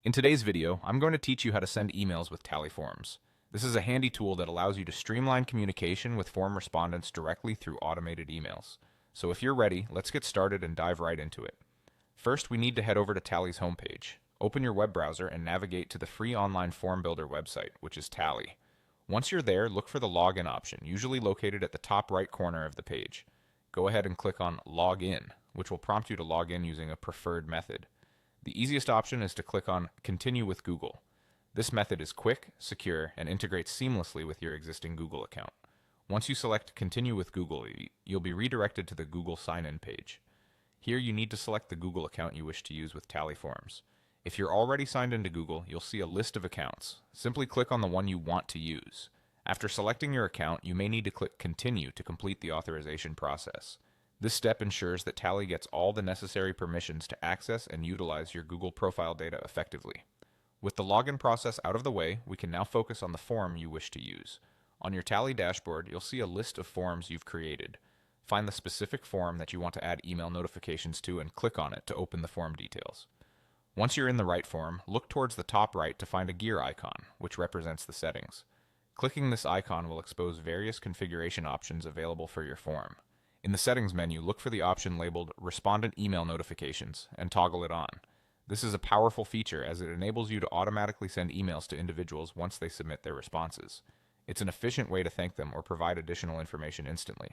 In today's video, I'm going to teach you how to send emails with Tally Forms. This is a handy tool that allows you to streamline communication with form respondents directly through automated emails. So if you're ready, let's get started and dive right into it. First, we need to head over to Tally's homepage. Open your web browser and navigate to the free online form builder website, which is Tally. Once you're there, look for the login option, usually located at the top right corner of the page. Go ahead and click on Login, which will prompt you to log in using a preferred method. The easiest option is to click on Continue with Google. This method is quick, secure, and integrates seamlessly with your existing Google account. Once you select Continue with Google, you'll be redirected to the Google sign-in page. Here you need to select the Google account you wish to use with Tally Forms. If you're already signed into Google, you'll see a list of accounts. Simply click on the one you want to use. After selecting your account, you may need to click Continue to complete the authorization process. This step ensures that Tally gets all the necessary permissions to access and utilize your Google profile data effectively. With the login process out of the way, we can now focus on the form you wish to use. On your Tally dashboard, you'll see a list of forms you've created. Find the specific form that you want to add email notifications to and click on it to open the form details. Once you're in the right form, look towards the top right to find a gear icon, which represents the settings. Clicking this icon will expose various configuration options available for your form. In the Settings menu, look for the option labeled Respondent Email Notifications and toggle it on. This is a powerful feature as it enables you to automatically send emails to individuals once they submit their responses. It's an efficient way to thank them or provide additional information instantly.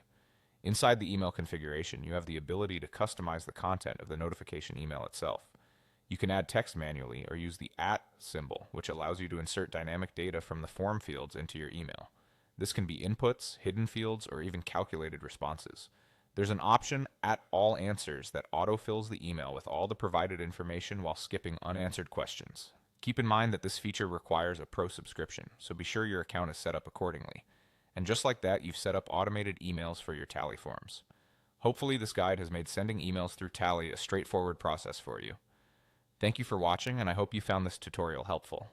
Inside the email configuration, you have the ability to customize the content of the notification email itself. You can add text manually or use the @ symbol, which allows you to insert dynamic data from the form fields into your email. This can be inputs, hidden fields, or even calculated responses. There's an option @all answers that autofills the email with all the provided information while skipping unanswered questions. Keep in mind that this feature requires a pro subscription, so be sure your account is set up accordingly. And just like that, you've set up automated emails for your Tally Forms. Hopefully this guide has made sending emails through Tally a straightforward process for you. Thank you for watching, and I hope you found this tutorial helpful.